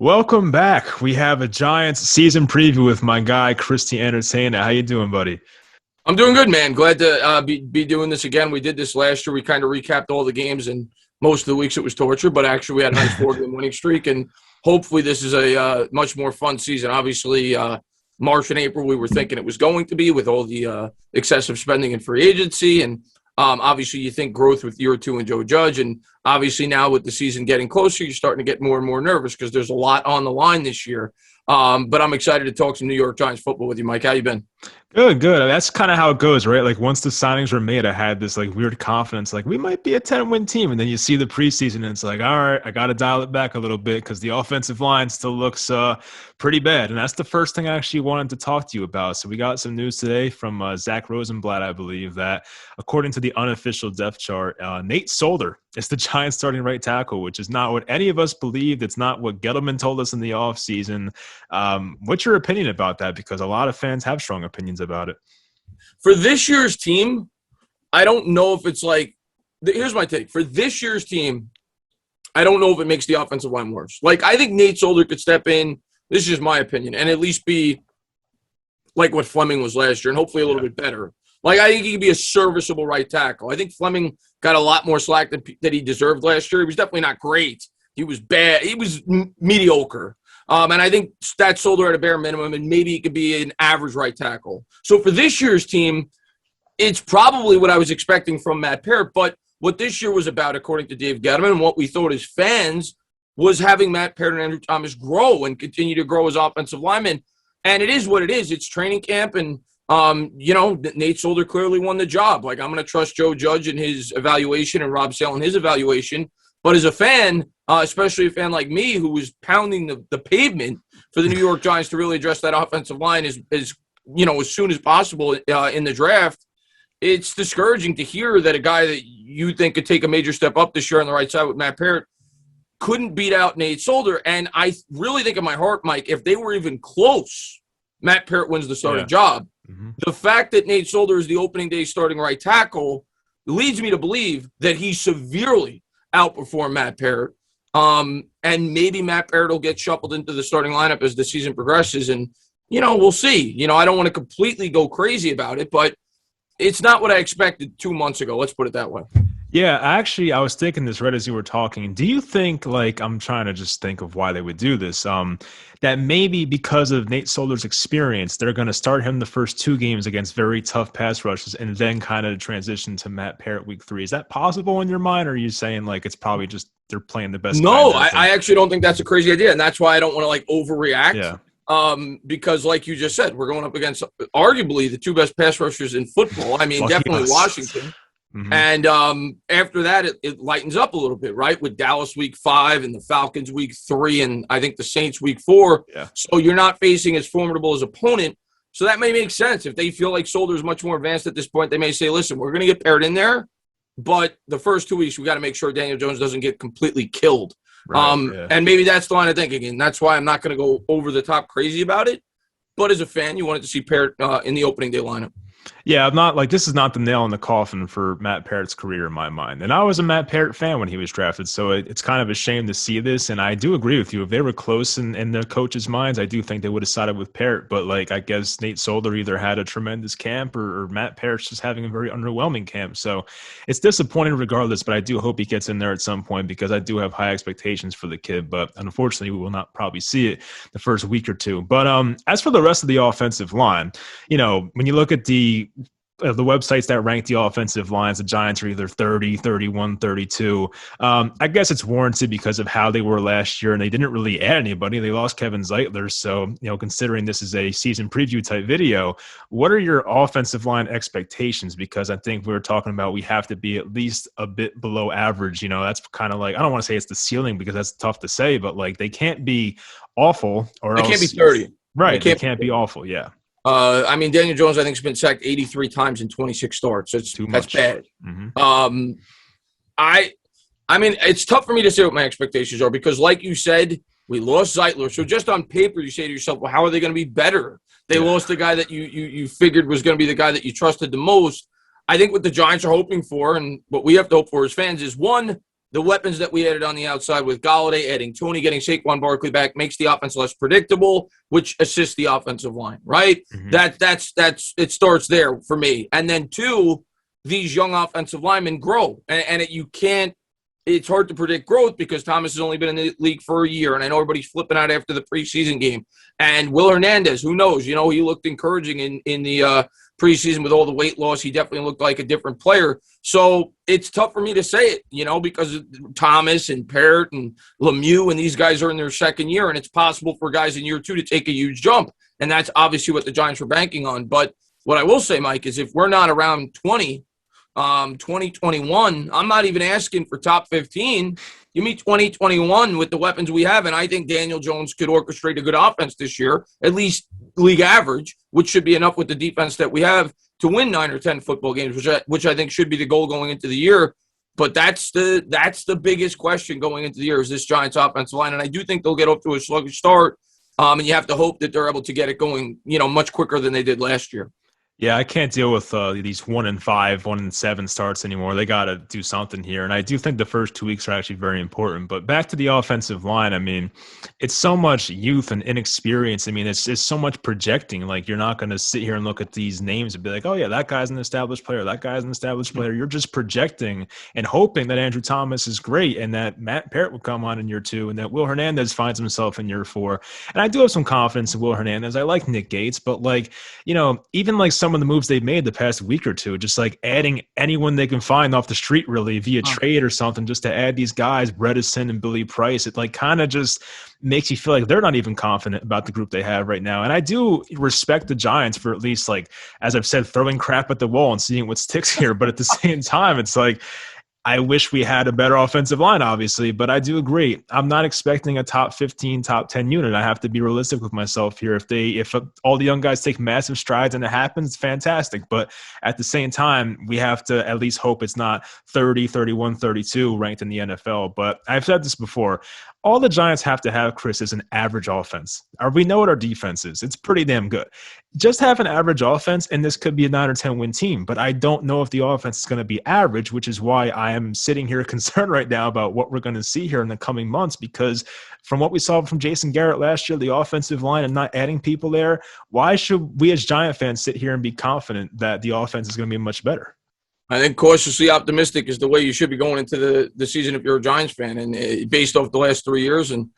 Welcome back. We have a Giants season preview with my guy, Christy Entertainah. How you doing, buddy? I'm doing good, man. Glad to be doing this again. We did this last year. We kind of recapped all the games, and most of the weeks it was torture, but actually we had a nice four-game winning streak, and hopefully this is a much more fun season. Obviously, March and April we were thinking it was going to be with all the excessive spending and free agency, and obviously you think growth with year two and Joe Judge, and obviously now with the season getting closer, you're starting to get more and more nervous because there's a lot on the line this year. But I'm excited to talk some New York Giants football with you, Mike. How you been? Good, good. That's kind of how it goes, right? Like once the signings were made, I had this like weird confidence, like we might be a 10-win team. And then you see the preseason and it's like, all right, I got to dial it back a little bit because the offensive line still looks pretty bad. And that's the first thing I actually wanted to talk to you about. So we got some news today from Zach Rosenblatt, I believe, that according to the unofficial depth chart, Nate Solder is the Giants starting right tackle, which is not what any of us believed. It's not what Gettleman told us in the offseason. What's your opinion about that? Because a lot of fans have strong opinions about it. For this year's team, I don't know if it's like – here's my take. For this year's team, I don't know if it makes the offensive line worse. Like, I think Nate Solder could step in – this is just my opinion – and at least be like what Fleming was last year and hopefully a little bit better. Like, I think he could be a serviceable right tackle. I think Fleming got a lot more slack that he deserved last year. He was definitely not great. He was bad. He was mediocre. And I think that Solder at a bare minimum, and maybe he could be an average right tackle. So for this year's team, it's probably what I was expecting from Matt Parrott. But what this year was about, according to Dave Gettleman, and what we thought as fans, was having Matt Parrott and Andrew Thomas grow and continue to grow as offensive linemen. And it is what it is. It's training camp, and Nate Solder clearly won the job. Like, I'm going to trust Joe Judge in his evaluation and Rob Sale in his evaluation. But as a fan, especially a fan like me who was pounding the pavement for the New York Giants to really address that offensive line as soon as possible in the draft, it's discouraging to hear that a guy that you think could take a major step up this year on the right side with Matt Parrott couldn't beat out Nate Solder. And I really think in my heart, Mike, if they were even close, Matt Parrott wins the starting job. Mm-hmm. The fact that Nate Solder is the opening day starting right tackle leads me to believe that he severely outperform Matt Parrott. And maybe Matt Parrott will get shuffled into the starting lineup as the season progresses. And, we'll see. I don't want to completely go crazy about it, but it's not what I expected 2 months ago. Let's put it that way. Yeah, actually, I was thinking this right as you were talking. Do you think, like, I'm trying to just think of why they would do this, that maybe because of Nate Solder's experience, they're going to start him the first two games against very tough pass rushes and then kind of transition to Matt Parrott week 3? Is that possible in your mind, or are you saying, like, it's probably just they're playing the best? No, I actually don't think that's a crazy idea, and that's why I don't want to, like, overreact. Yeah. Because, like you just said, we're going up against arguably the two best pass rushers in football. I mean, definitely Washington. Mm-hmm. And after that, it lightens up a little bit, right? With Dallas week 5 and the Falcons week 3 and I think the Saints week 4. Yeah. So you're not facing as formidable as opponent. So that may make sense. If they feel like Solder is much more advanced at this point, they may say, listen, we're going to get paired in there. But the first 2 weeks, we got to make sure Daniel Jones doesn't get completely killed. Right, And maybe that's the line of thinking. And that's why I'm not going to go over the top crazy about it. But as a fan, you wanted to see Parrott in the opening day lineup. Yeah, I'm not like this is not the nail in the coffin for Matt Parrott's career in my mind. And I was a Matt Parrott fan when he was drafted, so it's kind of a shame to see this. And I do agree with you. If they were close in their coaches' minds, I do think they would have sided with Parrott. But like, I guess Nate Solder either had a tremendous camp or Matt Parrott's just having a very underwhelming camp. So it's disappointing regardless, but I do hope he gets in there at some point because I do have high expectations for the kid. But unfortunately, we will not probably see it the first week or two. But as for the rest of the offensive line, when you look at the websites that rank the offensive lines, the Giants are either 30, 31, 32. I guess it's warranted because of how they were last year, and they didn't really add anybody. They lost Kevin Zeitler. So, considering this is a season preview type video, what are your offensive line expectations? Because I think we were talking about we have to be at least a bit below average. That's kind of like, I don't want to say it's the ceiling because that's tough to say, but like they can't be awful or they else. Can't be 30. Right. They can't be awful. Yeah. Daniel Jones, I think, has been sacked 83 times in 26 starts. That's bad. Mm-hmm. It's tough for me to say what my expectations are because, like you said, we lost Zeitler. So just on paper, you say to yourself, well, how are they going to be better? They lost the guy that you figured was going to be the guy that you trusted the most. I think what the Giants are hoping for and what we have to hope for as fans is, one, the weapons that we added on the outside with Golladay, adding Tony, getting Saquon Barkley back makes the offense less predictable, which assists the offensive line, right? Mm-hmm. That's it starts there for me. And then two, these young offensive linemen grow. And you can't, it's hard to predict growth because Thomas has only been in the league for a year. And I know everybody's flipping out after the preseason game. And Will Hernandez, who knows? He looked encouraging in the preseason with all the weight loss. He definitely looked like a different player. So it's tough for me to say it, because Thomas and Parrott and Lemieux and these guys are in their second year, and it's possible for guys in year two to take a huge jump. And that's obviously what the Giants were banking on. But what I will say, Mike, is if we're not around 2021, I'm not even asking for top 15. You meet 2021 with the weapons we have, and I think Daniel Jones could orchestrate a good offense this year, at least league average, which should be enough with the defense that we have to win 9 or 10 football games, which I think should be the goal going into the year. But that's the biggest question going into the year is this Giants offensive line, and I do think they'll get off to a sluggish start, and you have to hope that they're able to get it going, much quicker than they did last year. Yeah, I can't deal with these 1-5, 1-7 starts anymore. They got to do something here. And I do think the first 2 weeks are actually very important. But back to the offensive line, I mean, it's so much youth and inexperience. I mean, it's so much projecting. Like, you're not going to sit here and look at these names and be like, oh, yeah, that guy's an established player. That guy's an established player. You're just projecting and hoping that Andrew Thomas is great and that Matt Parrott will come on in year 2 and that Will Hernandez finds himself in year 4. And I do have some confidence in Will Hernandez. I like Nick Gates, but even like some of the moves they've made the past week or two, just like adding anyone they can find off the street really via trade or something, just to add these guys, Bredesen and Billy Price, it like kind of just makes you feel like they're not even confident about the group they have right now. And I do respect the Giants for at least, like, as I've said, throwing crap at the wall and seeing what sticks here. But at the same time, it's like, I wish we had a better offensive line, obviously, but I do agree. I'm not expecting a top 15, top 10 unit. I have to be realistic with myself here. If all the young guys take massive strides and it happens, fantastic. But at the same time, we have to at least hope it's not 30, 31, 32 ranked in the NFL. But I've said this before. All the Giants have to have, Chris, is an average offense. We know what our defense is. It's pretty damn good. Just have an average offense, and this could be a 9 or 10 win team. But I don't know if the offense is going to be average, which is why I am sitting here concerned right now about what we're going to see here in the coming months. Because from what we saw from Jason Garrett last year, the offensive line and not adding people there, why should we as Giant fans sit here and be confident that the offense is going to be much better? I think cautiously optimistic is the way you should be going into the season if you're a Giants fan. And based off the last 3 years and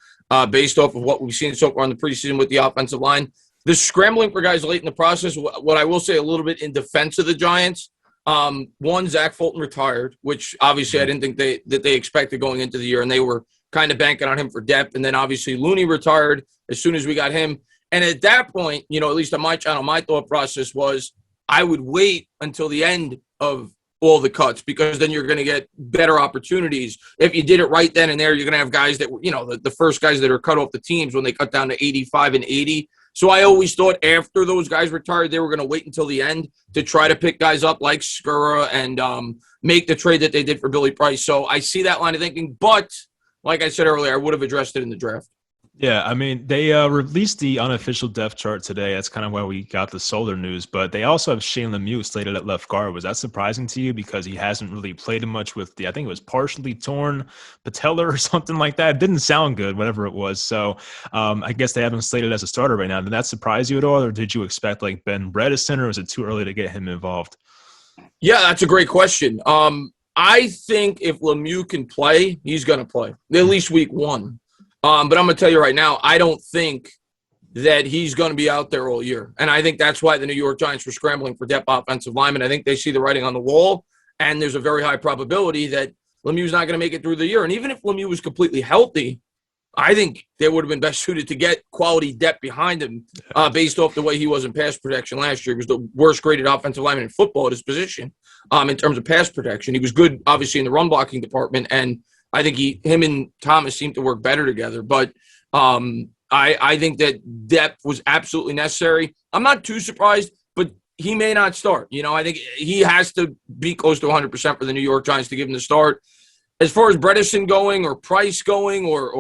based off of what we've seen so far in the preseason with the offensive line, the scrambling for guys late in the process, what I will say a little bit in defense of the Giants, one, Zach Fulton retired, which obviously I didn't think they expected going into the year, and they were kind of banking on him for depth. And then obviously Looney retired as soon as we got him. And at that point, at least on my channel, my thought process was I would wait until the end of all the cuts, because then you're going to get better opportunities. If you did it right then and there, you're going to have guys that were, the first guys that are cut off the teams when they cut down to 85 and 80. So I always thought after those guys retired, they were going to wait until the end to try to pick guys up like Skura and make the trade that they did for Billy Price. So I see that line of thinking, but like I said earlier, I would have addressed it in the draft. Yeah, I mean, they released the unofficial depth chart today. That's kind of why we got the Solar news. But they also have Shane Lemieux slated at left guard. Was that surprising to you? Because he hasn't really played much with I think it was partially torn patella or something like that. It didn't sound good, whatever it was. So I guess they have him slated as a starter right now. Did that surprise you at all? Or did you expect like Ben Bredesen, or was it too early to get him involved? Yeah, that's a great question. I think if Lemieux can play, he's going to play, at least week 1. But I'm going to tell you right now, I don't think that he's going to be out there all year. And I think that's why the New York Giants were scrambling for depth offensive linemen. I think they see the writing on the wall, and there's a very high probability that Lemieux's not going to make it through the year. And even if Lemieux was completely healthy, I think they would have been best suited to get quality depth behind him based off the way he was in pass protection last year. He was the worst graded offensive lineman in football at his position in terms of pass protection. He was good, obviously, in the run blocking department, and I think him and Thomas seem to work better together. But I think that depth was absolutely necessary. I'm not too surprised, but he may not start. I think he has to be close to 100% for the New York Giants to give him the start. As far as Bredesen going or Price going or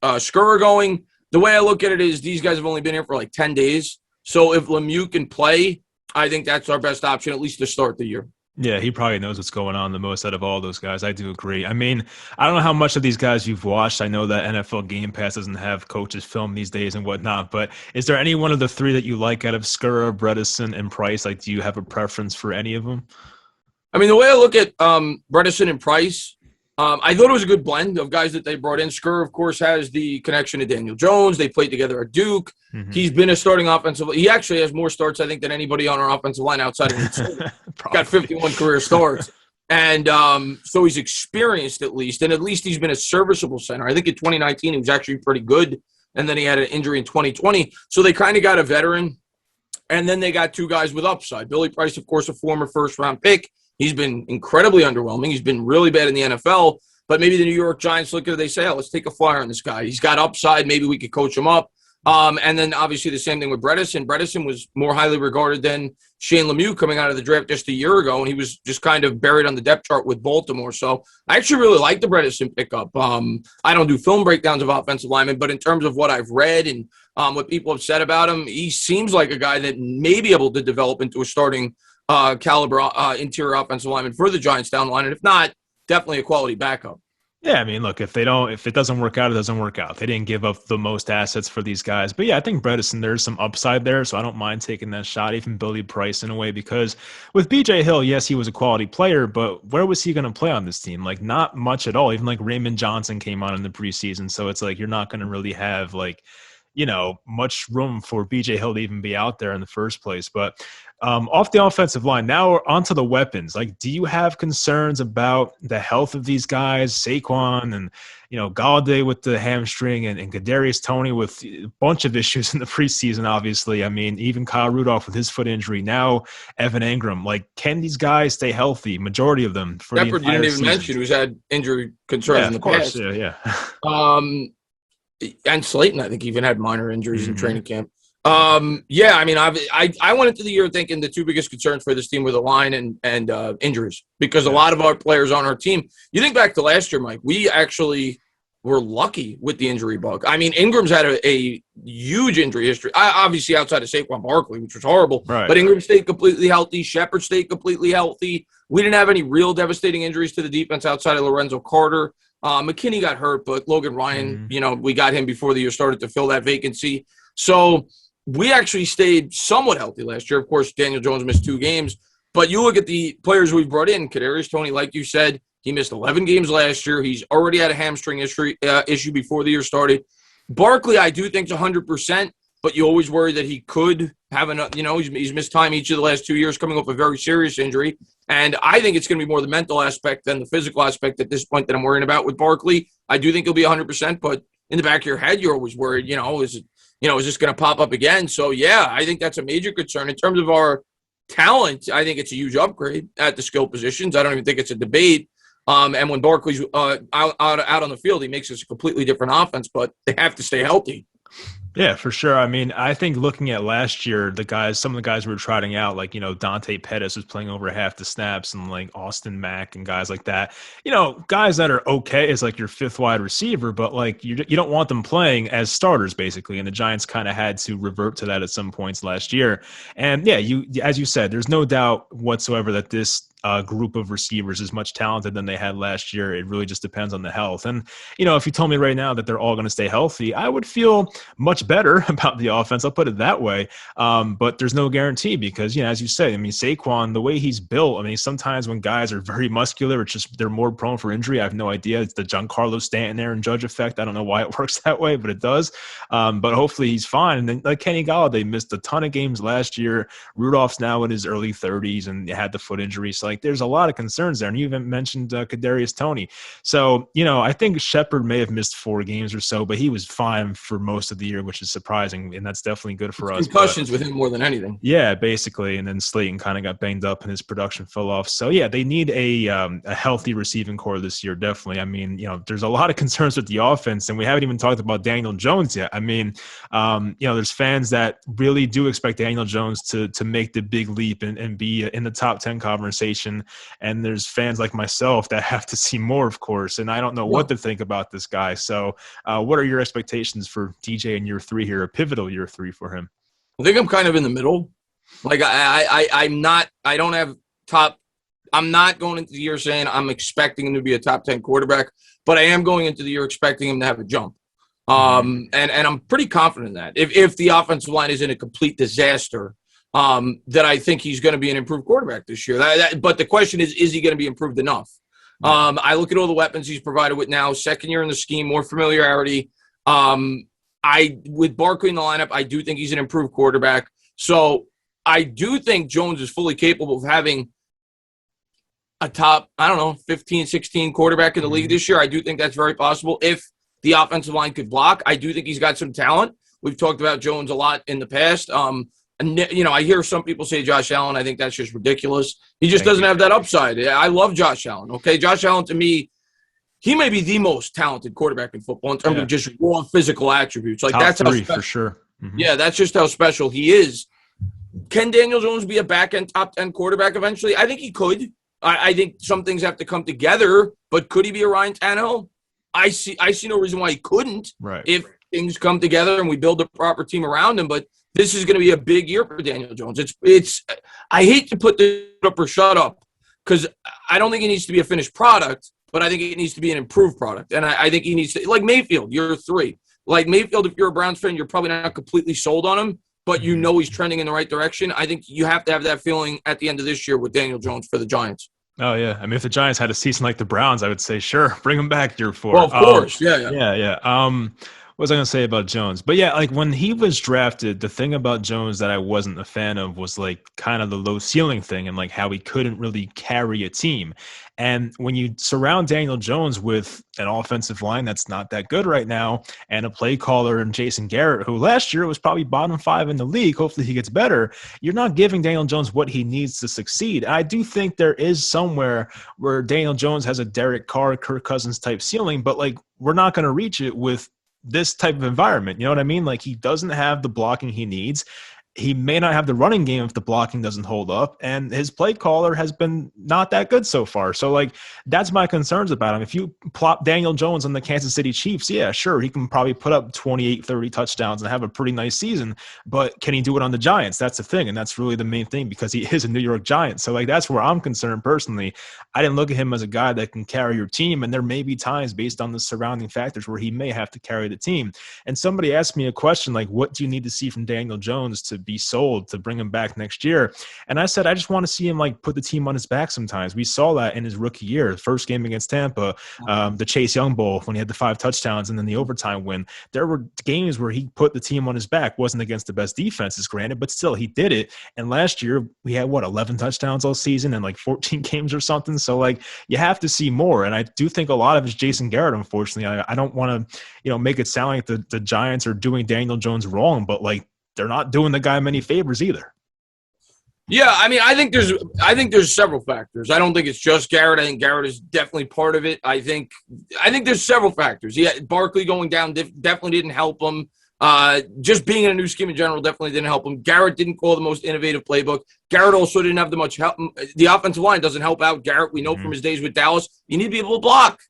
Skura going, the way I look at it is these guys have only been here for like 10 days. So if Lemieux can play, I think that's our best option, at least to start the year. Yeah, he probably knows what's going on the most out of all those guys. I do agree. I mean, I don't know how much of these guys you've watched. I know that NFL Game Pass doesn't have coaches film these days and whatnot, but is there any one of the three that you like out of Skura, Bredesen, and Price? Like, do you have a preference for any of them? I mean, the way I look at Bredesen and Price, I thought it was a good blend of guys that they brought in. Skur, of course, has the connection to Daniel Jones. They played together at Duke. Hmm. He's been a starting offensive. He actually has more starts, I think, than anybody on our offensive line outside of Nate Solder. Got Probably. 51 career starts. And so he's experienced and at least he's been a serviceable center. I think in 2019 he was actually pretty good, and then he had an injury in 2020. So they kind of got a veteran, and then they got two guys with upside. Billy Price, of course, a former first-round pick. He's been incredibly underwhelming. He's been really bad in the NFL, but maybe the New York Giants look at it, they say, oh, let's take a flyer on this guy. He's got upside. Maybe we could coach him up. And then obviously the same thing with Bredesen. Bredesen was more highly regarded than Shane Lemieux coming out of the draft just a year ago, and he was just kind of buried on the depth chart with Baltimore. So I actually really like the Bredesen pickup. I don't do film breakdowns of offensive linemen, but in terms of what I've read and what people have said about him, he seems like a guy that may be able to develop into a starting caliber interior offensive lineman for the Giants down the line, and if not, definitely a quality backup. Yeah, I mean, look, if it doesn't work out, it doesn't work out. They didn't give up the most assets for these guys. But yeah, I think Bredesen, there's some upside there, so I don't mind taking that shot, even Billy Price in a way, because with BJ Hill, yes, he was a quality player, but where was he going to play on this team? Like, not much at all. Even like Raymond Johnson came on in the preseason, so it's like you're not going to really have like, much room for BJ Hill to even be out there in the first place. But off the offensive line, now we're onto the weapons. Like, do you have concerns about the health of these guys, Saquon and Galladay with the hamstring, and Kadarius Toney with a bunch of issues in the preseason? Obviously, I mean, even Kyle Rudolph with his foot injury. Now Evan Ingram. Like, can these guys stay healthy? Majority of them for the Shepard, you entire didn't even season. mention, who's had injury concerns Yeah, in of the course. past. Yeah, yeah. Um, and Slayton, I think, even had minor injuries in Hmm. training camp. Yeah, I mean, I went into the year thinking the two biggest concerns for this team were the line and injuries, because a Yeah. lot of our players on our team. You think back to last year, Mike, we actually were lucky with the injury bug. I mean, Ingram's had a huge injury history. Obviously, outside of Saquon Barkley, which was horrible, Right. but Ingram stayed completely healthy. Shepard stayed completely healthy. We didn't have any real devastating injuries to the defense outside of Lorenzo Carter. McKinney got hurt, but Logan Ryan, Hmm. we got him before the year started to fill that vacancy. So we actually stayed somewhat healthy last year. Of course, Daniel Jones missed 2 games, but you look at the players we've brought in. Kadarius Toney, like you said, he missed 11 games last year. He's already had a hamstring issue before the year started. Barkley, I do think is 100%, but you always worry that he could have enough. He's missed time each of the last 2 years, coming off a very serious injury. And I think it's going to be more the mental aspect than the physical aspect at this point that I'm worrying about with Barkley. I do think he'll be 100%, but in the back of your head, you're always worried, is this going to pop up again? So, yeah, I think that's a major concern. In terms of our talent, I think it's a huge upgrade at the skill positions. I don't even think it's a debate. And when Barkley's out on the field, he makes us a completely different offense, but they have to stay healthy. Yeah, for sure. I mean, I think looking at last year, some of the guys we were trotting out, like, Dante Pettis was playing over half the snaps, and like Austin Mack and guys like that, guys that are okay as like your fifth wide receiver, but like you don't want them playing as starters basically. And the Giants kind of had to revert to that at some points last year. And yeah, as you said, there's no doubt whatsoever that this group of receivers is much talented than they had last year. It really just depends on the health. And, if you told me right now that they're all going to stay healthy, I would feel much better about the offense. I'll put it that way. But there's no guarantee because, as you say, I mean, Saquon, the way he's built, I mean, sometimes when guys are very muscular, it's just they're more prone for injury. I have no idea. It's the Giancarlo Stanton and Judge effect. I don't know why it works that way, but it does. But hopefully he's fine. And then like Kenny Galladay missed a ton of games last year. Rudolph's now in his early 30s and had the foot injury. So like there's a lot of concerns there. And you even mentioned Kadarius Toney. So, I think Shepard may have missed 4 games or so, but he was fine for most of the year, which is surprising. And that's definitely good for us. Concussions with him more than anything. Yeah, basically. And then Slayton kind of got banged up and his production fell off. So yeah, they need a healthy receiving core this year. Definitely. I mean, there's a lot of concerns with the offense, and we haven't even talked about Daniel Jones yet. I mean, there's fans that really do expect Daniel Jones to make the big leap and be in the top 10 conversation. And there's fans like myself that have to see more, of course. And I don't know what to think about this guy. So what are your expectations for DJ in year 3 here, a pivotal year 3 for him? I think I'm kind of in the middle. Like I'm not. I don't have top I'm not going into the year saying I'm expecting him to be a top 10 quarterback, but I am going into the year expecting him to have a jump. And I'm pretty confident in that. If the offensive line isn't a complete disaster, that I think he's going to be an improved quarterback this year. But the question is he going to be improved enough? I look at all the weapons he's provided with now, second year in the scheme, more familiarity. With Barkley in the lineup, I do think he's an improved quarterback. So I do think Jones is fully capable of having a top, 15, 16 quarterback in the league this year. I do think that's very possible if the offensive line could block. I do think he's got some talent. We've talked about Jones a lot in the past. I hear some people say Josh Allen. I think that's just ridiculous. He just doesn't have that upside. I love Josh Allen. Okay, Josh Allen, to me, he may be the most talented quarterback in football in terms of just raw physical attributes. Like, top that's three how special, for sure. Yeah, that's just how special he is. Can Daniel Jones be a back-end top 10 quarterback eventually? I think he could. I think some things have to come together, but could he be a Ryan Tannehill? I see no reason why he couldn't if things come together and we build a proper team around him. But this is going to be a big year for Daniel Jones. It's I hate to put the up or shut up because I don't think it needs to be a finished product, but I think it needs to be an improved product. And I think he needs to, like Mayfield, year 3. Like Mayfield, if you're a Browns fan, you're probably not completely sold on him, but you know he's trending in the right direction. I think you have to have that feeling at the end of this year with Daniel Jones for the Giants. Oh, yeah. I mean, if the Giants had a season like the Browns, I would say, sure, bring him back year 4. Well, of course. Yeah. What was I going to say about Jones? But yeah, like when he was drafted, the thing about Jones that I wasn't a fan of was like kind of the low ceiling thing and like how he couldn't really carry a team. And when you surround Daniel Jones with an offensive line that's not that good right now and a play caller and Jason Garrett, who last year was probably bottom 5 in the league, hopefully he gets better, you're not giving Daniel Jones what he needs to succeed. I do think there is somewhere where Daniel Jones has a Derek Carr, Kirk Cousins type ceiling, but like we're not going to reach it with this type of environment. You know what I mean? Like he doesn't have the blocking he needs. He may not have the running game if the blocking doesn't hold up, and his play caller has been not that good so far. So, like, that's my concerns about him. If you plop Daniel Jones on the Kansas City Chiefs, yeah, sure, he can probably put up 28, 30 touchdowns and have a pretty nice season, but can he do it on the Giants? That's the thing, and that's really the main thing because he is a New York Giant. So, like, that's where I'm concerned personally. I didn't look at him as a guy that can carry your team, and there may be times based on the surrounding factors where he may have to carry the team. And somebody asked me a question like, what do you need to see from Daniel Jones to be sold to bring him back next year? And I said, I just want to see him like put the team on his back sometimes. We saw that in his rookie year, first game against Tampa, the Chase Young Bowl when he had the 5 touchdowns and then the overtime win. There were games where he put the team on his back. Wasn't against the best defenses, granted, but still he did it. And last year we had 11 touchdowns all season and like 14 games or something. So like you have to see more. And I do think a lot of it's Jason Garrett, unfortunately. I don't want to, make it sound like the Giants are doing Daniel Jones wrong, but like they're not doing the guy many favors either. Yeah, I mean, I think there's several factors. I don't think it's just Garrett. I think Garrett is definitely part of it. I think there's several factors. Yeah, Barkley going down definitely didn't help him. Just being in a new scheme in general definitely didn't help him. Garrett didn't call the most innovative playbook. Garrett also didn't have the much help. The offensive line doesn't help out Garrett. We know from his days with Dallas, you need to be able to block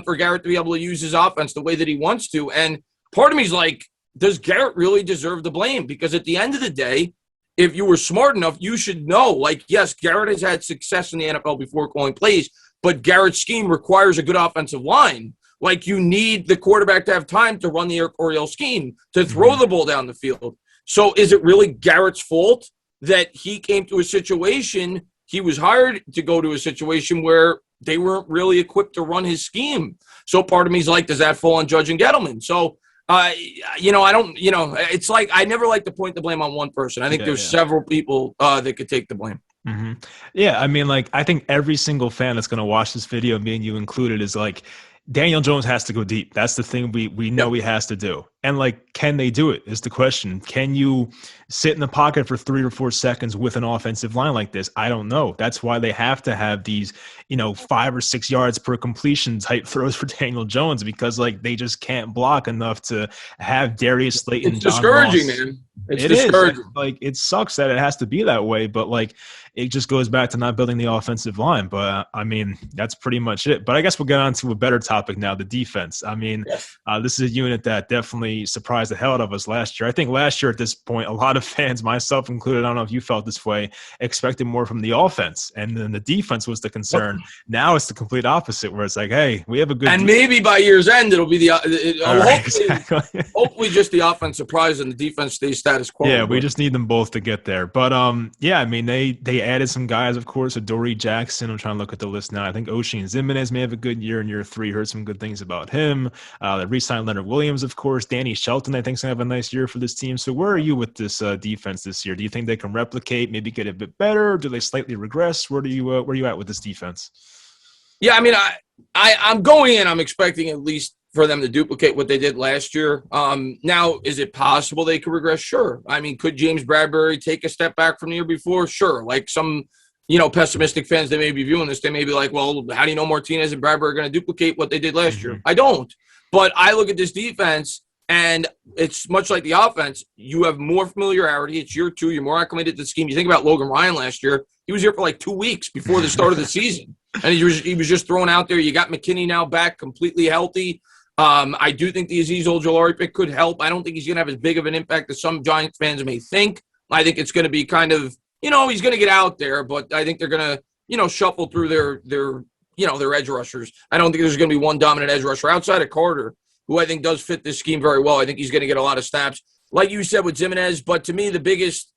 for Garrett to be able to use his offense the way that he wants to. And part of me is like, does Garrett really deserve the blame? Because at the end of the day, if you were smart enough, you should know, like, yes, Garrett has had success in the NFL before calling plays, but Garrett's scheme requires a good offensive line. Like, you need the quarterback to have time to run the Oriole scheme, to throw the ball down the field. So is it really Garrett's fault that he came to a situation, he was hired to go to a situation where they weren't really equipped to run his scheme? So part of me is like, does that fall on Judge and Gettleman? So, I don't, it's like I never like to point the blame on one person. I think there's several people that could take the blame. Mm-hmm. Yeah, I mean, like, I think every single fan that's going to watch this video, me and you included, is like, Daniel Jones has to go deep. That's the thing we know he has to do. And, like, can they do it is the question. Can you sit in the pocket for 3 or 4 seconds with an offensive line like this? I don't know. That's why they have to have these, 5 or 6 yards per completion type throws for Daniel Jones because, like, they just can't block enough to have Darius Slayton. It's discouraging, man. It's discouraging. Like, it sucks that it has to be that way, but, like, it just goes back to not building the offensive line. But I mean, that's pretty much it. But I guess we'll get on to a better topic now, the defense. I mean, Yes. this is a unit that definitely surprised the hell out of us last year. I think last year at this point, a lot of fans, myself included, I don't know if you felt this way, expected more from the offense. And then the defense was the concern. Now it's the complete opposite, where it's like, hey, we have a good and maybe by year's end it'll be hopefully just the offense surprise and the defense stays status quo. Yeah, we just need them both to get there. But yeah, I mean they added some guys, of course. Adoree Jackson. I'm trying to look at the list now. I think Oshie Zimenez may have a good year in year 3. Heard some good things about him. They re-signed Leonard Williams, of course. Danny Shelton, I think, is gonna have a nice year for this team. So where are you with this defense this year? Do you think they can replicate, maybe get a bit better? Or do they slightly regress? Where are you at with this defense? Yeah, I mean, I'm going in. I'm expecting at least for them to duplicate what they did last year. Now, is it possible they could regress? Sure. I mean, could James Bradberry take a step back from the year before? Sure. Like some, pessimistic fans, they may be viewing this. They may be like, well, how do you know Martinez and Bradberry are going to duplicate what they did last year? I don't. But I look at this defense, and it's much like the offense. You have more familiarity. It's year 2. You're more acclimated to the scheme. You think about Logan Ryan last year. He was here for like 2 weeks before the start of the season. And he was just thrown out there. You got McKinney now back completely healthy. I do think the Azeez Ojulari pick could help. I don't think he's going to have as big of an impact as some Giants fans may think. I think it's going to be kind of, he's going to get out there, but I think they're going to, shuffle through their edge rushers. I don't think there's going to be one dominant edge rusher outside of Carter, who I think does fit this scheme very well. I think he's going to get a lot of snaps, like you said with Zimenez. But to me, the biggest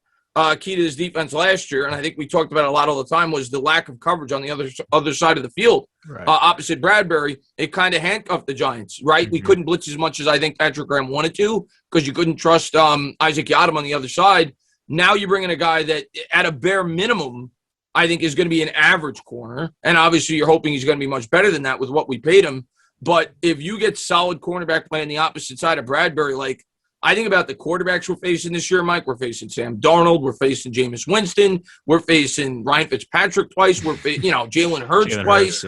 key to this defense last year, and I think we talked about it a lot all the time, was the lack of coverage on the other side of the field. Right. Opposite Bradberry, it kind of handcuffed the Giants, right? We couldn't blitz as much as I think Patrick Graham wanted to because you couldn't trust Isaac Yiadom on the other side. Now you bring in a guy that, at a bare minimum, I think is going to be an average corner. And obviously you're hoping he's going to be much better than that with what we paid him. But if you get solid cornerback play on the opposite side of Bradberry, like I think about the quarterbacks we're facing this year, Mike. We're facing Sam Darnold. We're facing Jameis Winston. We're facing Ryan Fitzpatrick twice. We're Jalen Hurts twice.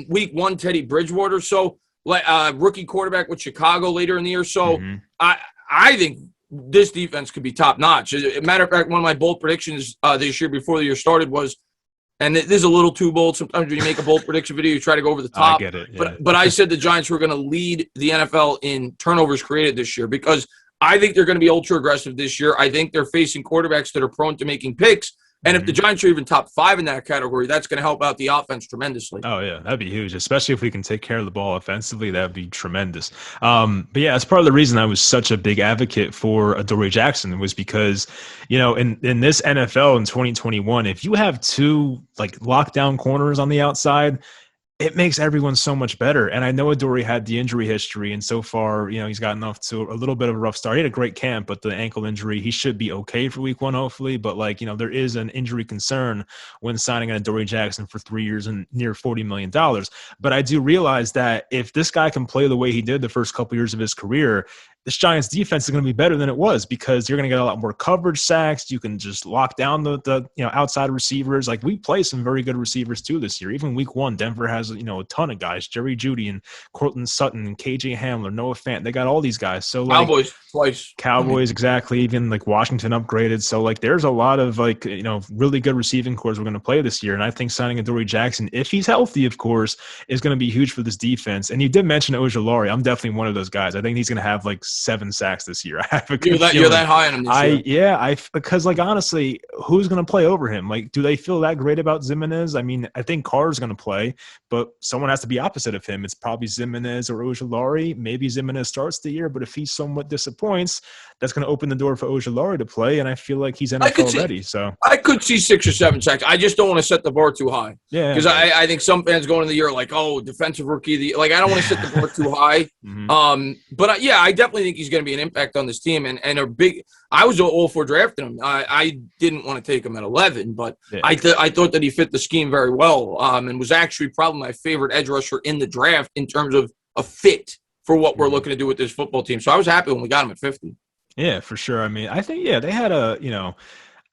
Week 1, Teddy Bridgewater. So rookie quarterback with Chicago later in the year. So I think this defense could be top notch. As a matter of fact, one of my bold predictions this year before the year started was, and this is a little too bold. Sometimes when you make a bold prediction video, you try to go over the top. I get it. Yeah. But I said the Giants were going to lead the NFL in turnovers created this year because I think they're going to be ultra aggressive this year. I think they're facing quarterbacks that are prone to making picks. And if the Giants are even top 5 in that category, that's going to help out the offense tremendously. Oh, yeah, that'd be huge, especially if we can take care of the ball offensively. That'd be tremendous. But yeah, that's part of the reason I was such a big advocate for Adoree Jackson was because, in this NFL in 2021, if you have 2 like lockdown corners on the outside, it makes everyone so much better. And I know Adoree had the injury history, and so far, he's gotten off to a little bit of a rough start. He had a great camp, but the ankle injury, he should be okay for week 1, hopefully. But there is an injury concern when signing an Adoree Jackson for 3 years and near $40 million. But I do realize that if this guy can play the way he did the first couple years of his career, this Giants defense is going to be better than it was because you're going to get a lot more coverage sacks. You can just lock down the outside receivers. Like we play some very good receivers too this year. Even week 1, Denver has a ton of guys: Jerry Jeudy and Cortland Sutton and KJ Hamler, Noah Fant. They got all these guys. So Cowboys twice. Cowboys exactly. Even Washington upgraded. So there's a lot of really good receiving cores we're going to play this year. And I think signing Adoree Jackson, if he's healthy, of course, is going to be huge for this defense. And you did mention Ojulari. I'm definitely one of those guys. I think he's going to have 7 sacks this year. I have a you're that high on him this year. Because honestly, who's going to play over him? Do they feel that great about Zimenez? I mean, I think Carr's going to play, but someone has to be opposite of him. It's probably Zimenez or Ojulari. Maybe Zimenez starts the year, but if he somewhat disappoints, that's going to open the door for Ojulari to play, and I feel like he's NFL ready. So I could see 6 or 7 sacks. I just don't want to set the bar too high. Yeah, because I think some fans going into the year like, oh, defensive rookie. I don't want to set the bar too high. But I definitely think he's going to be an impact on this team and a big. I was all for drafting him. I didn't want to take him at 11, but I thought that he fit the scheme very well and was actually probably my favorite edge rusher in the draft in terms of a fit for what we're looking to do with this football team. So I was happy when we got him at 50. Yeah, for sure. I mean, I think they had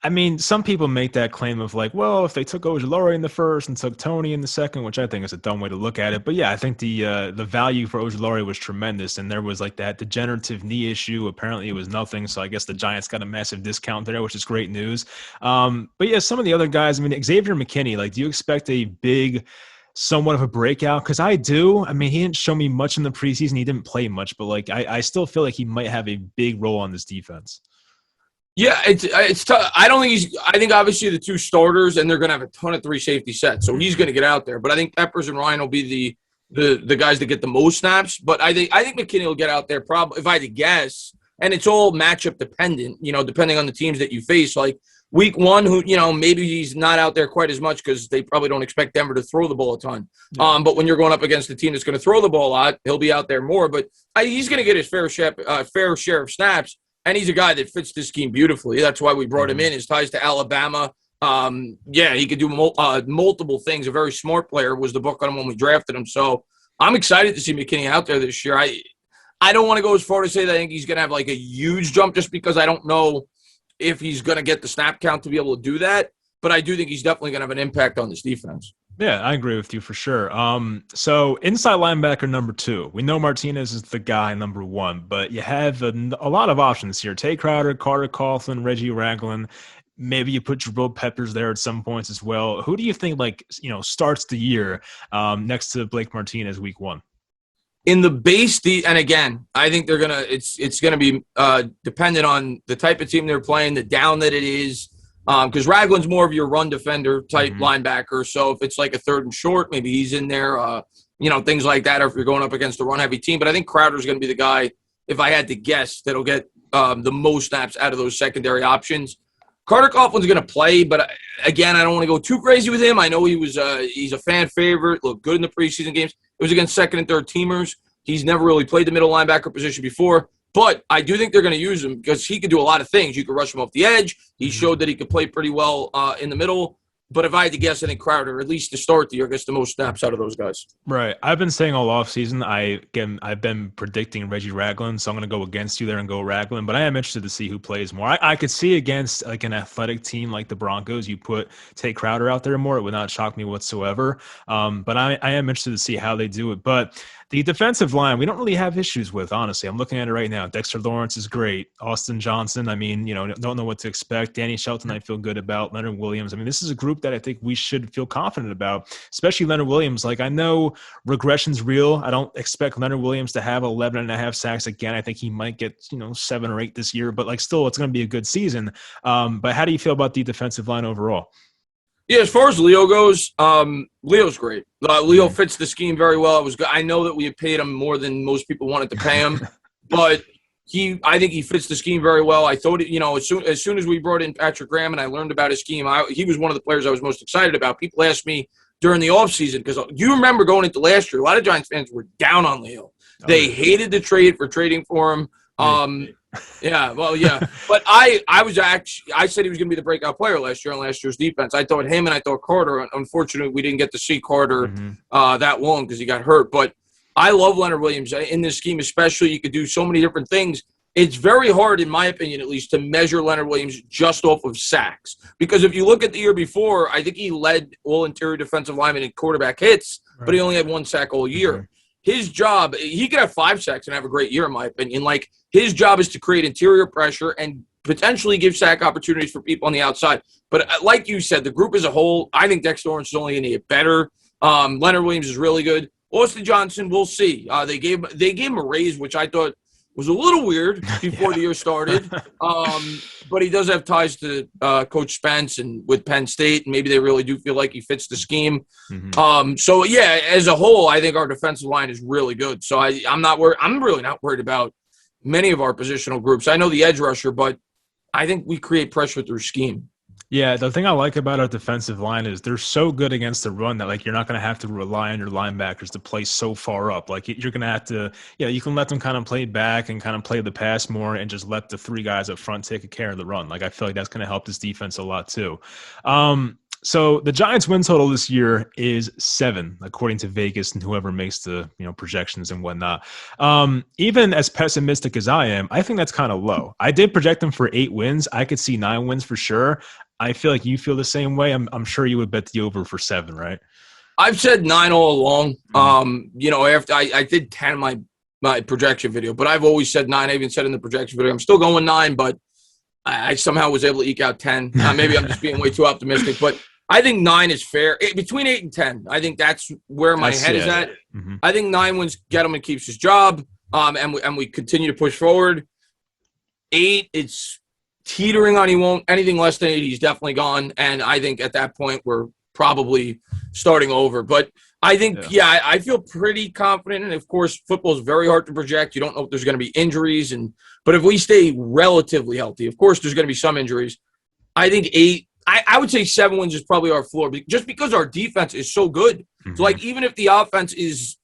I mean, some people make that claim of like, well, if they took Ojulari in the first and took Tony in the second, which I think is a dumb way to look at it. But yeah, I think the value for Ojulari was tremendous, and there was like that degenerative knee issue. Apparently, it was nothing, so I guess the Giants got a massive discount there, which is great news. But yeah, some of the other guys. I mean, Xavier McKinney. Like, do you expect a big, somewhat of a breakout? Because I do. I mean, he didn't show me much in the preseason. He didn't play much, but like, I still feel like he might have a big role on this defense. Yeah, it's tough. I don't think he's. I think obviously the two starters, and they're going to have a ton of three safety sets, so he's going to get out there. But I think Peppers and Ryan will be the guys that get the most snaps. But I think McKinney will get out there probably if I had to guess. And it's all matchup dependent, depending on the teams that you face. Like week one, who maybe he's not out there quite as much because they probably don't expect Denver to throw the ball a ton. Yeah. But when you're going up against a team that's going to throw the ball a lot, he'll be out there more. But he's going to get his fair share of snaps. And he's a guy that fits this scheme beautifully. That's why we brought him in. His ties to Alabama. Yeah, he could do multiple things. A very smart player was the book on him when we drafted him. So I'm excited to see McKinney out there this year. I don't want to go as far to say that I think he's going to have like a huge jump just because I don't know if he's going to get the snap count to be able to do that. But I do think he's definitely going to have an impact on this defense. Yeah, I agree with you for sure. So inside linebacker number 2, we know Martinez is the guy number 1, but you have a lot of options here. Tay Crowder, Carter Coughlin, Reggie Ragland. Maybe you put Jabril Peppers there at some points as well. Who do you think starts the year next to Blake Martinez week 1? In the base, and again, I think they're gonna. It's gonna be dependent on the type of team they're playing, the down that it is. Because Ragland's more of your run defender type linebacker. So if it's like a third and short, maybe he's in there, things like that, or if you're going up against a run heavy team. But I think Crowder's going to be the guy, if I had to guess, that'll get the most snaps out of those secondary options. Carter Coughlin's going to play, but again, I don't want to go too crazy with him. I know he's a fan favorite, looked good in the preseason games. It was against second and third teamers. He's never really played the middle linebacker position before. But I do think they're going to use him because he could do a lot of things. You could rush him off the edge. He showed that he could play pretty well in the middle. But if I had to guess, I think Crowder, at least to start the year, gets the most snaps out of those guys. Right. I've been saying all offseason, I've been predicting Reggie Ragland, so I'm going to go against you there and go Ragland. But I am interested to see who plays more. I could see against like an athletic team like the Broncos, you put Tay Crowder out there more. It would not shock me whatsoever. But I am interested to see how they do it. But the defensive line, we don't really have issues with, honestly. I'm looking at it right now. Dexter Lawrence is great. Austin Johnson, I mean, don't know what to expect. Danny Shelton, I feel good about. Leonard Williams. I mean, this is a group that I think we should feel confident about, especially Leonard Williams. Like, I know regression's real. I don't expect Leonard Williams to have 11 and a half sacks again. I think he might get, 7 or 8 this year, but like still, it's going to be a good season. But how do you feel about the defensive line overall? Yeah, as far as Leo goes, Leo's great. Leo fits the scheme very well. I know that we had paid him more than most people wanted to pay him, but I think he fits the scheme very well. I thought, as soon as we brought in Patrick Graham and I learned about his scheme, he was one of the players I was most excited about. People asked me during the offseason, because you remember going into last year, a lot of Giants fans were down on Leo. They hated the trade for trading for him. Yeah, well, yeah. But I said he was going to be the breakout player last year on last year's defense. I thought him and I thought Carter. Unfortunately, we didn't get to see Carter that long because he got hurt. But I love Leonard Williams in this scheme, especially. You could do so many different things. It's very hard, in my opinion, at least, to measure Leonard Williams just off of sacks. Because if you look at the year before, I think he led all interior defensive linemen in quarterback hits, but he only had 1 sack all year. His job, he could have 5 sacks and have a great year, in my opinion. Like, his job is to create interior pressure and potentially give sack opportunities for people on the outside. But like you said, the group as a whole, I think Dexter Lawrence is only going to get better. Leonard Williams is really good. Austin Johnson, we'll see. They gave him a raise, which I thought was a little weird before the year started. But he does have ties to Coach Spence and with Penn State, and maybe they really do feel like he fits the scheme. So, yeah, as a whole, I think our defensive line is really good. So I'm really not worried about many of our positional groups. I know the edge rusher, but I think we create pressure through scheme. Yeah, the thing I like about our defensive line is they're so good against the run that, like, you're not going to have to rely on your linebackers to play so far up. Like, you're going to have to, you can let them kind of play back and kind of play the pass more and just let the 3 guys up front take care of the run. Like, I feel like that's going to help this defense a lot too. So the Giants' win total this year is 7, according to Vegas and whoever makes the projections and whatnot. Even as pessimistic as I am, I think that's kind of low. I did project them for 8 wins. I could see 9 wins for sure. I feel like you feel the same way. I'm sure you would bet the over for 7, right? I've said 9 all along. After I did 10 my projection video, but I've always said 9. I even said in the projection video, I'm still going 9, but I somehow was able to eke out 10. Maybe I'm just being way too optimistic, but I think 9 is fair. Between 8 and 10, I think that's where my head is at. Mm-hmm. I think 9 wins Gettleman keeps his job, and we continue to push forward. 8, it's teetering on he won't. Anything less than 8, he's definitely gone, and I think at that point we're probably starting over. But I think, I feel pretty confident. And, of course, football is very hard to project. You don't know if there's going to be injuries. But if we stay relatively healthy, of course, there's going to be some injuries. I think 8 – I would say 7 wins is probably our floor just because our defense is so good. Mm-hmm. So, even if the offense is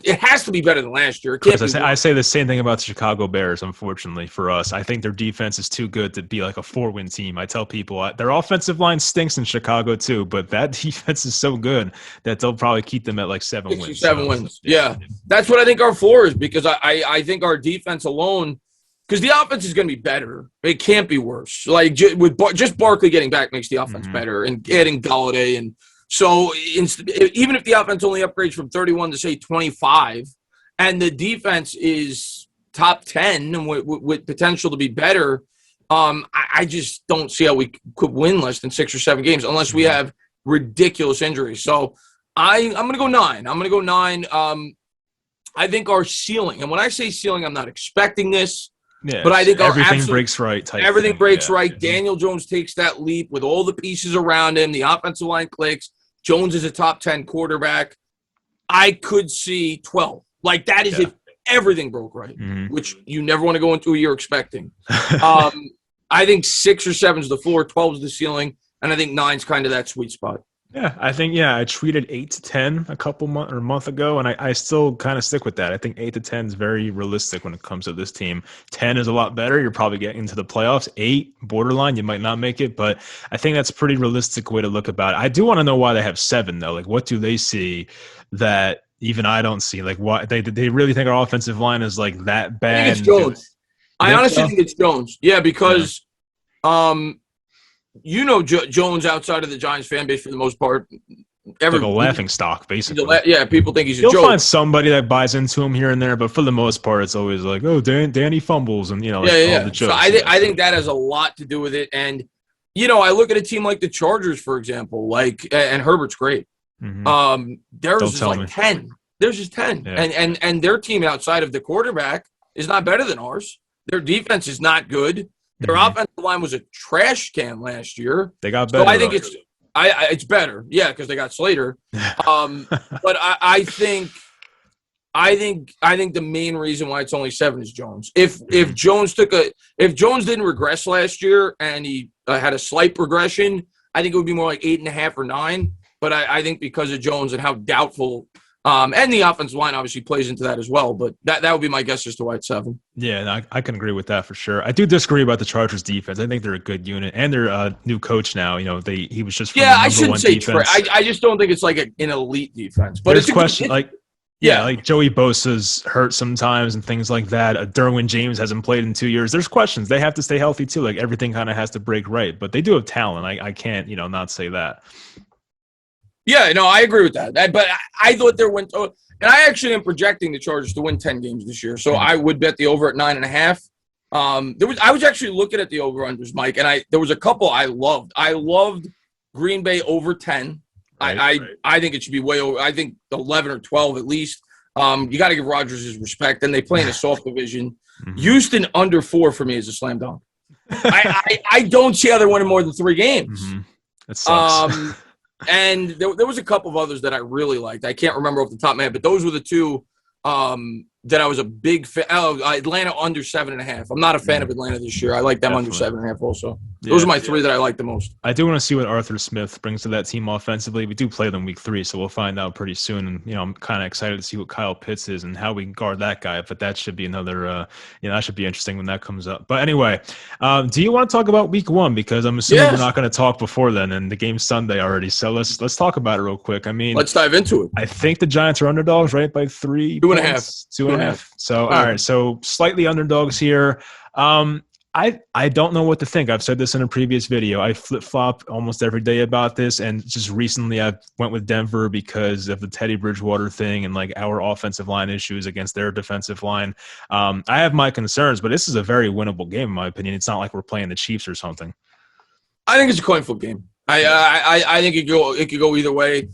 it has to be better than last year. I say the same thing about the Chicago Bears, unfortunately, for us. I think their defense is too good to be like a 4-win team. I tell people their offensive line stinks in Chicago too, but that defense is so good that they'll probably keep them at like 7 wins. 7 wins. Yeah. That's what I think our floor is, because I think our defense alone, because the offense is going to be better. It can't be worse. Like just Barkley getting back makes the offense better, and adding Galladay. And so even if the offense only upgrades from 31 to, say, 25, and the defense is top 10 and with potential to be better, I just don't see how we could win less than 6 or 7 games unless we have ridiculous injuries. So I'm going to go 9. I'm going to go 9. I think our ceiling, and when I say ceiling, I'm not expecting this. Yeah, but I think everything breaks right. Everything breaks right. Daniel Jones takes that leap with all the pieces around him. The offensive line clicks. Jones is a top 10 quarterback. I could see 12. Like, that is if everything broke right, which you never want to go into a year expecting. I think 6 or 7 is the floor, 12 is the ceiling, and I think 9 is kind of that sweet spot. Yeah, I think, I tweeted 8 to 10 a month ago, and I still kind of stick with that. I think 8 to 10 is very realistic when it comes to this team. 10 is a lot better. You're probably getting into the playoffs. 8, borderline, you might not make it, but I think that's a pretty realistic way to look about it. I do want to know why they have 7, though. Like, what do they see that even I don't see? Like, why they really think our offensive line is like that bad? I think it's Jones. I honestly think it's Jones. Yeah, because Jones outside of the Giants fan base for the most part. Like a laughing stock, basically. People think he's a joke. You'll find somebody that buys into him here and there, but for the most part, it's always like, oh, Danny fumbles, and all the jokes. So I think that has a lot to do with it. And I look at a team like the Chargers, for example, and Herbert's great. Mm-hmm. Theirs is like 10. Theirs is 10, and their team outside of the quarterback is not better than ours. Their defense is not good. Their offensive line was a trash can last year. They got better. So I think it's better. Yeah, because they got Slater. But I think the main reason why it's only 7 is Jones. If Jones didn't regress last year and he had a slight regression, I think it would be more like 8.5 or 9. But I think because of Jones and how doubtful. And the offensive line obviously plays into that as well, but that would be my guess as to why it's 7. Yeah, I can agree with that for sure. I do disagree about the Chargers defense. I think they're a good unit, and they're new coach now. He was just from the I shouldn't say defense. I just don't think it's like an elite defense. But there's a question like Joey Bosa's hurt sometimes and things like that. Derwin James hasn't played in 2 years. There's questions. They have to stay healthy too. Like everything kind of has to break right, but they do have talent. I can't not say that. Yeah, no, I agree with that. But I thought there went, and I actually am projecting the Chargers to win 10 games this year. So I would bet the over at 9.5. I was actually looking at the over-unders, Mike, and there was a couple I loved. I loved Green Bay over 10. Right. I think it should be way over. I think 11 or 12 at least. You got to give Rodgers his respect, and they play in a soft division. Houston under 4 for me is a slam dunk. I don't see how they're winning more than 3 games. That sucks. And there was a couple of others that I really liked. I can't remember off the top of my head, but those were the 2 that I was a big fan. Oh, Atlanta under 7.5. I'm not a fan of Atlanta this year. I like them under 7.5 also. Those are my three that I like the most. I do want to see what Arthur Smith brings to that team offensively. We do play them week 3, so we'll find out pretty soon. And, I'm kind of excited to see what Kyle Pitts is and how we can guard that guy. But that should be another, that should be interesting when that comes up. But anyway, do you want to talk about week 1? Because I'm assuming we're not going to talk before then, and the game's Sunday already. So let's talk about it real quick. I mean, let's dive into it. I think the Giants are underdogs, right? By 3 2.5. points? 2.5. So, all right. So slightly underdogs here. I don't know what to think. I've said this in a previous video. I flip-flop almost every day about this, and just recently I went with Denver because of the Teddy Bridgewater thing and like our offensive line issues against their defensive line. I have my concerns, but this is a very winnable game in my opinion. It's not like we're playing the Chiefs or something. I think it's a coin flip game. I think it could go either way.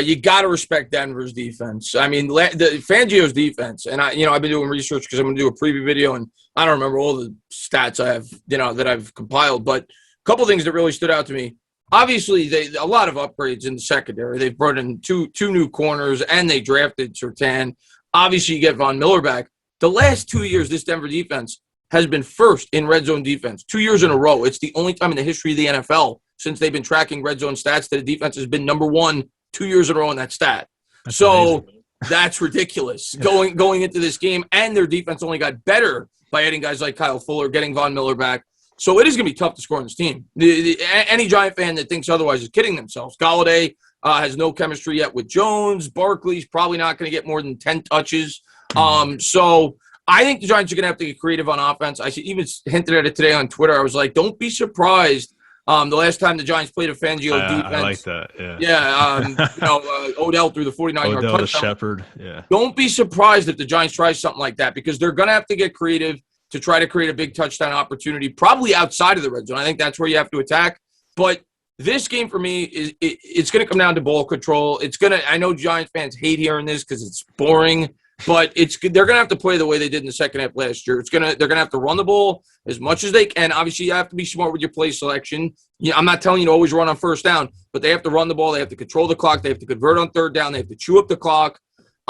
You got to respect Denver's defense. I mean, the Fangio's defense, and I've been doing research because I'm going to do a preview video, and I don't remember all the stats I have, that I've compiled, but a couple things that really stood out to me. Obviously, a lot of upgrades in the secondary. They've brought in two new corners, and they drafted Surtain. Obviously, you get Von Miller back. The last 2 years, this Denver defense has been first in red zone defense, 2 years in a row. It's the only time in the history of the NFL since they've been tracking red zone stats that the defense has been number 1 2 years in a row in that stat. That's amazing. That's ridiculous. Going into this game, and their defense only got better by adding guys like Kyle Fuller, getting Von Miller back. So it is going to be tough to score on this team. Any Giant fan that thinks otherwise is kidding themselves. Golladay has no chemistry yet with Jones. Barkley's probably not going to get more than 10 touches. So I think the Giants are going to have to get creative on offense. I even hinted at it today on Twitter. I was like, don't be surprised. The last time the Giants played a Fangio defense. I like that, yeah. Odell threw the 49-yard touchdown. Shepard, yeah. Don't be surprised if the Giants try something like that because they're going to have to get creative to try to create a big touchdown opportunity, probably outside of the red zone. I think that's where you have to attack. But this game for me, it's going to come down to ball control. I know Giants fans hate hearing this because it's boring. But they're going to have to play the way they did in the second half last year. They're going to have to run the ball as much as they can. Obviously, you have to be smart with your play selection. I'm not telling you to always run on first down, but they have to run the ball. They have to control the clock. They have to convert on third down. They have to chew up the clock.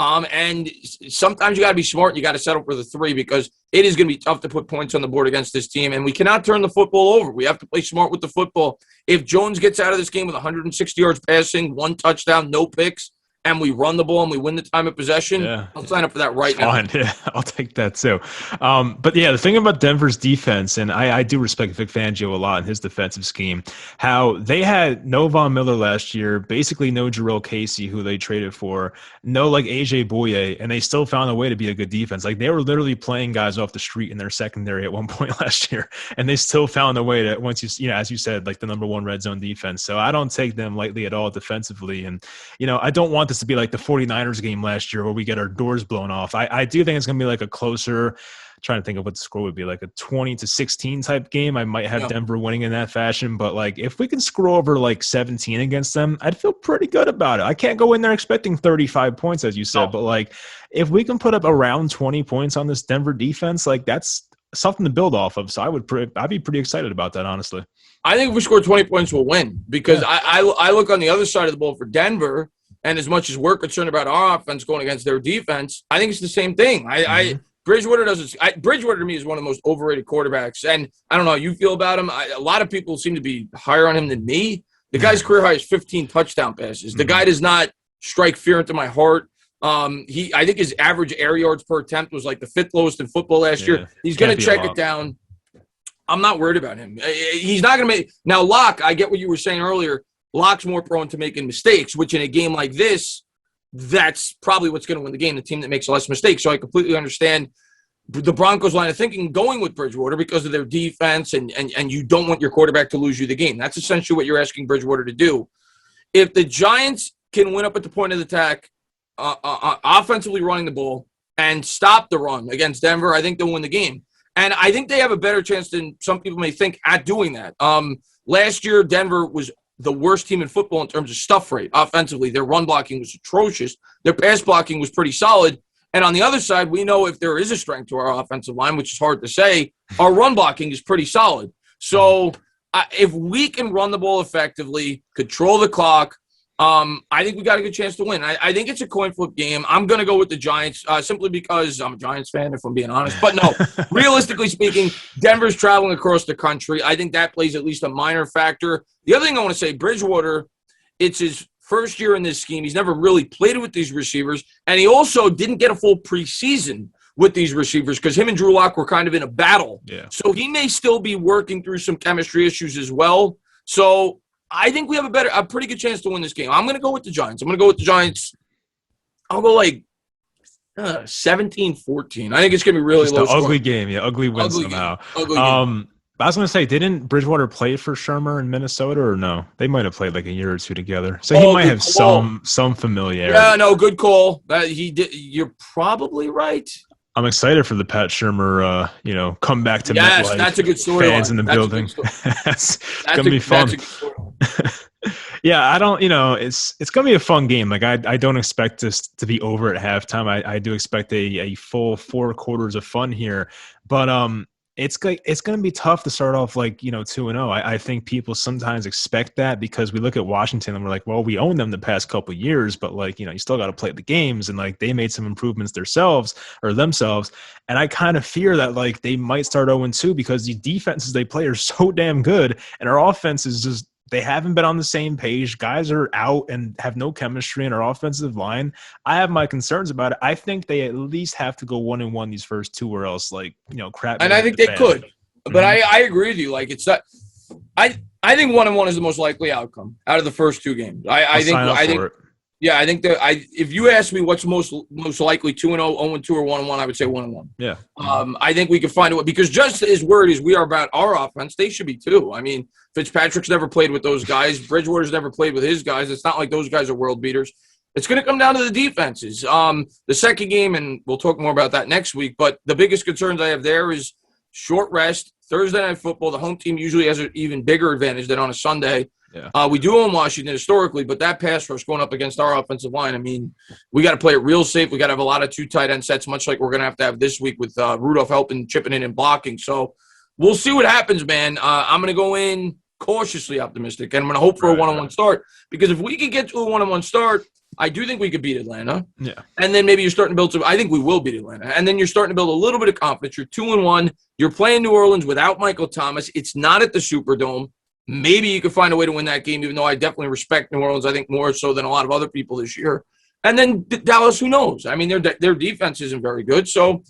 And sometimes you got to be smart. You got to settle for the 3 because it is going to be tough to put points on the board against this team. And we cannot turn the football over. We have to play smart with the football. If Jones gets out of this game with 160 yards passing, 1 touchdown, no picks, and we run the ball and we win the time of possession, I'll sign up for that right now. Yeah, I'll take that too. But yeah, the thing about Denver's defense, and I do respect Vic Fangio a lot in his defensive scheme, how they had no Von Miller last year, basically no Jarrell Casey, who they traded for, no like AJ Bouye, and they still found a way to be a good defense. Like they were literally playing guys off the street in their secondary at one point last year, and they still found a way to, once as you said, like the number 1 red zone defense. So I don't take them lightly at all defensively. And, I don't want this to be like the 49ers game last year where we get our doors blown off. I do think it's going to be like a closer, trying to think of what the score would be, like a 20-16 type game. I might have Denver winning in that fashion, but like if we can screw over like 17 against them, I'd feel pretty good about it. I can't go in there expecting 35 points, as you said, but like if we can put up around 20 points on this Denver defense, like that's something to build off of. So I'd be pretty excited about that, honestly. I think if we score 20 points, we'll win because I look on the other side of the ball for Denver. And as much as we're concerned about our offense going against their defense, I think it's the same thing. Bridgewater Bridgewater to me is one of the most overrated quarterbacks. And I don't know how you feel about him. A lot of people seem to be higher on him than me. The guy's career high is 15 touchdown passes. The guy does not strike fear into my heart. I think his average air yards per attempt was like the 5th lowest in football last year. He's going to check it down. I'm not worried about him. He's not going to make – now, Locke, I get what you were saying earlier. Locke's more prone to making mistakes, which in a game like this, that's probably what's going to win the game, the team that makes less mistakes. So I completely understand the Broncos' line of thinking going with Bridgewater because of their defense, and you don't want your quarterback to lose you the game. That's essentially what you're asking Bridgewater to do. If the Giants can win up at the point of attack, offensively running the ball, and stop the run against Denver, I think they'll win the game. And I think they have a better chance than some people may think at doing that. Last year, Denver was the worst team in football in terms of stuff rate offensively. Their run blocking was atrocious. Their pass blocking was pretty solid. And on the other side, we know if there is a strength to our offensive line, which is hard to say, our run blocking is pretty solid. So if we can run the ball effectively, control the clock, I think we got a good chance to win. I think it's a coin flip game. I'm going to go with the Giants simply because I'm a Giants fan, if I'm being honest. But no, realistically speaking, Denver's traveling across the country. I think that plays at least a minor factor. The other thing I want to say, Bridgewater, it's his first year in this scheme. He's never really played with these receivers, and he also didn't get a full preseason with these receivers because him and Drew Lock were kind of in a battle. Yeah. So he may still be working through some chemistry issues as well. So I think we have a pretty good chance to win this game. I'm going to go with the Giants. I'll go like 17-14. I think it's going to be really just low an scoring. Ugly game. Yeah, ugly win somehow. Ugly game. I was going to say, didn't Bridgewater play for Shermer in Minnesota or no? They might have played like a year or two together. So he might have some familiarity. Yeah, no, good call. He did. You're probably right. I'm excited for the Pat Shermer, come back to MetLife. That's a good story. Fans in the building. It's going to be fun. Yeah, I don't, it's going to be a fun game. Like I don't expect this to be over at halftime. I do expect a full 4 quarters of fun here, but it's going to be tough to start off 2-0. I think people sometimes expect that because we look at Washington and we're like, well, we own them the past couple of years, but you still got to play the games, and they made some improvements themselves. And I kind of fear that they might start 0-2 because the defenses they play are so damn good, and our offense is just, they haven't been on the same page. Guys are out and have no chemistry in our offensive line. I have my concerns about it. I think they at least have to go 1-1 these first 2, or else crap. And I think they could, but I agree with you. It's that I think 1-1 is the most likely outcome out of the first 2 games. I think. Yeah, I think that if you ask me what's most likely 2-0, 0-2, or 1-1, I would say 1-1. Yeah. I think we can find a way because just as worried as we are about our offense, they should be too. I mean, Fitzpatrick's never played with those guys. Bridgewater's never played with his guys. It's not like those guys are world beaters. It's going to come down to the defenses. The second game, and we'll talk more about that next week, but the biggest concerns I have there is short rest, Thursday Night Football. The home team usually has an even bigger advantage than on a Sunday. Yeah. We do own Washington historically, but that pass rush going up against our offensive line, I mean, we got to play it real safe. We got to have a lot of 2 tight end sets, much like we're going to have this week with Rudolph helping, chipping in and blocking. So we'll see what happens, man. I'm going to go in cautiously optimistic, and I'm going to hope for a 1-1 start because if we could get to a 1-1 start, I do think we could beat Atlanta. Yeah. And then maybe you're starting to build I think we will beat Atlanta. And then you're starting to build a little bit of confidence. You're 2-1. You're playing New Orleans without Michael Thomas. It's not at the Superdome. Maybe you could find a way to win that game, even though I definitely respect New Orleans, I think more so than a lot of other people this year. And then Dallas, who knows? I mean, their defense isn't very good. So,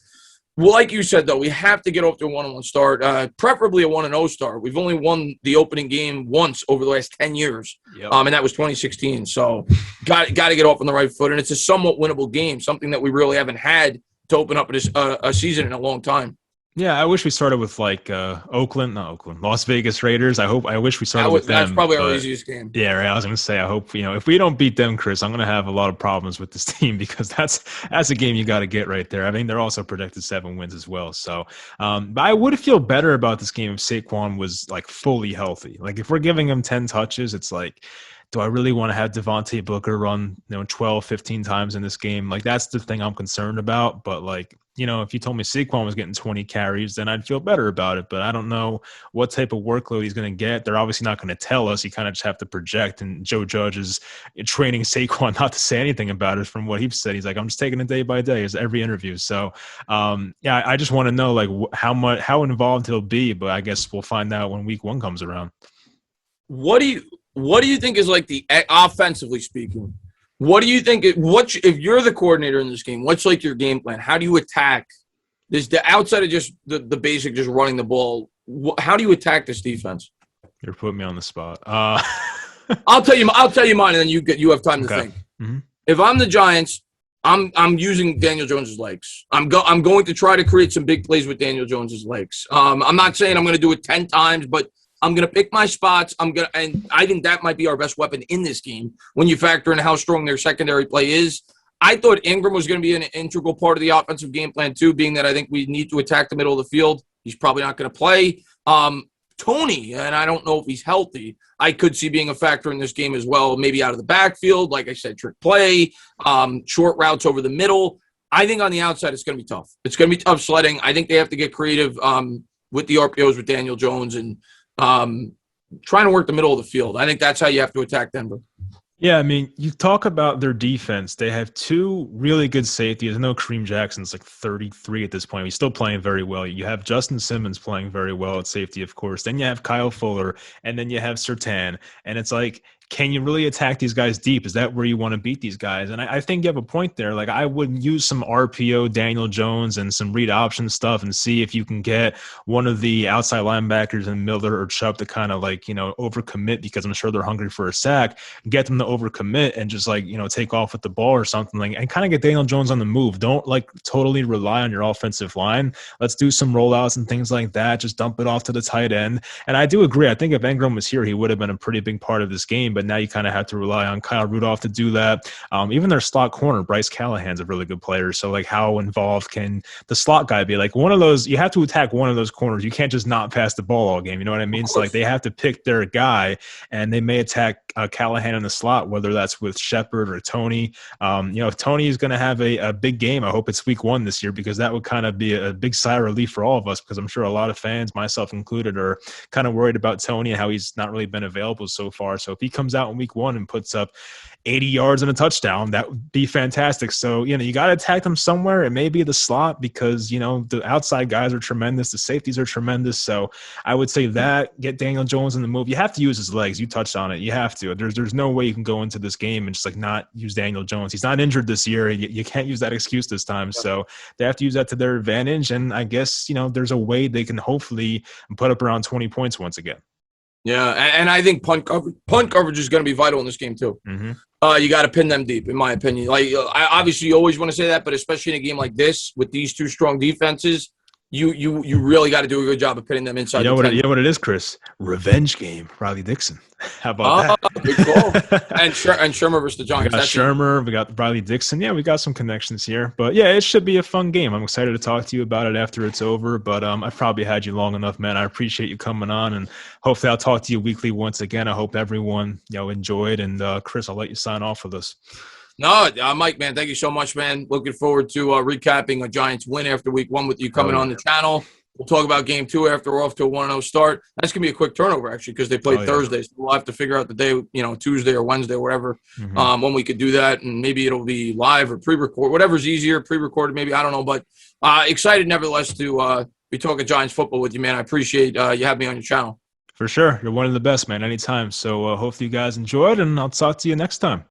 like you said, though, we have to get off to a 1-1 start, preferably a 1-0 start. We've only won the opening game once over the last 10 years, and that was 2016. So, got to get off on the right foot. And it's a somewhat winnable game, something that we really haven't had to open up a season in a long time. Yeah, I wish we started with Las Vegas Raiders. I wish we started with them. That's probably our easiest game. Yeah, right. I was going to say, I hope, if we don't beat them, Chris, I'm going to have a lot of problems with this team because that's a game you got to get right there. I mean, they're also projected 7 wins as well. So, but I would feel better about this game if Saquon was fully healthy. If we're giving him 10 touches, it's do I really want to have Devontae Booker run 12, 15 times in this game? That's the thing I'm concerned about. But if you told me Saquon was getting 20 carries, then I'd feel better about it. But I don't know what type of workload he's going to get. They're obviously not going to tell us. You kind of just have to project. And Joe Judge is training Saquon not to say anything about it from what he said. He's like, I'm just taking it day by day as every interview. So, I just want to know how involved he'll be. But I guess we'll find out when week 1 comes around. What do you think is the offensively speaking? What do you think? If you're the coordinator in this game, what's your game plan? How do you attack this? Outside of just the basic, just running the ball, how do you attack this defense? You're putting me on the spot. I'll tell you mine, and then you have time to think. Mm-hmm. If I'm the Giants, I'm using Daniel Jones's legs. I'm going to try to create some big plays with Daniel Jones's legs. I'm not saying I'm going to do it 10 times, but I'm going to pick my spots. And I think that might be our best weapon in this game when you factor in how strong their secondary play is. I thought Ingram was going to be an integral part of the offensive game plan too, being that I think we need to attack the middle of the field. He's probably not going to play. Tony, and I don't know if he's healthy, I could see being a factor in this game as well, maybe out of the backfield. Like I said, trick play, short routes over the middle. I think on the outside, it's going to be tough. It's going to be tough sledding. I think they have to get creative with the RPOs with Daniel Jones and trying to work the middle of the field. I think that's how you have to attack Denver. Yeah, I mean, you talk about their defense. They have two really good safeties. I know Kareem Jackson's like 33 at this point. He's still playing very well. You have Justin Simmons playing very well at safety, of course. Then you have Kyle Fuller, and then you have Sertan. And it's like, can you really attack these guys deep? Is that where you want to beat these guys? And I think you have a point there. Like, I would use some RPO Daniel Jones and some read option stuff and see if you can get one of the outside linebackers in Miller or Chubb to kind of like, overcommit because I'm sure they're hungry for a sack, get them to overcommit and just like, take off with the ball or something like, and kind of get Daniel Jones on the move. Don't like totally rely on your offensive line. Let's do some rollouts and things like that. Just dump it off to the tight end. And I do agree. I think if Engram was here, he would have been a pretty big part of this game, but now you kind of have to rely on Kyle Rudolph to do that. Even their slot corner, Bryce Callahan's a really good player. So like how involved can the slot guy be? Like one of those, you have to attack one of those corners. You can't just not pass the ball all game. You know what I mean? So like they have to pick their guy and they may attack Callahan in the slot, whether that's with Shepard or Tony. If Tony is going to have a big game, I hope it's week 1 this year, because that would kind of be a big sigh of relief for all of us, because I'm sure a lot of fans, myself included, are kind of worried about Tony and how he's not really been available so far. So if he comes out in week 1 and puts up 80 yards and a touchdown, that would be fantastic. So, you got to attack them somewhere. It may be the slot because, the outside guys are tremendous. The safeties are tremendous. So I would say that, get Daniel Jones in the move. You have to use his legs. You touched on it. You have to. There's no way you can go into this game and just like not use Daniel Jones. He's not injured this year. You can't use that excuse this time. So they have to use that to their advantage. And I guess, there's a way they can hopefully put up around 20 points once again. Yeah, and I think punt coverage is going to be vital in this game too. Mm-hmm. You got to pin them deep, in my opinion. Like, obviously, you always want to say that, but especially in a game like this with these two strong defenses, you really got to do a good job of pinning them inside. You know what it is, Chris? Revenge game. Riley Dixon. How about that? Good call. and Shermer versus the Giants. We got Shermer. We got Riley Dixon. Yeah, we got some connections here. But yeah, it should be a fun game. I'm excited to talk to you about it after it's over. But I've probably had you long enough, man. I appreciate you coming on, and hopefully I'll talk to you weekly once again. I hope everyone enjoyed. And Chris, I'll let you sign off for this. No, Mike, man, thank you so much, man. Looking forward to recapping a Giants win after week 1 with you coming on the channel. We'll talk about game 2 after we're off to a 1-0 start. That's going to be a quick turnover, actually, because they played Thursday. So we'll have to figure out the day, Tuesday or Wednesday or whatever, when we could do that. And maybe it'll be live or pre-record, whatever's easier, pre-recorded maybe, I don't know. But excited, nevertheless, to be talking Giants football with you, man. I appreciate you having me on your channel. For sure. You're one of the best, man, anytime. So hopefully you guys enjoyed, and I'll talk to you next time.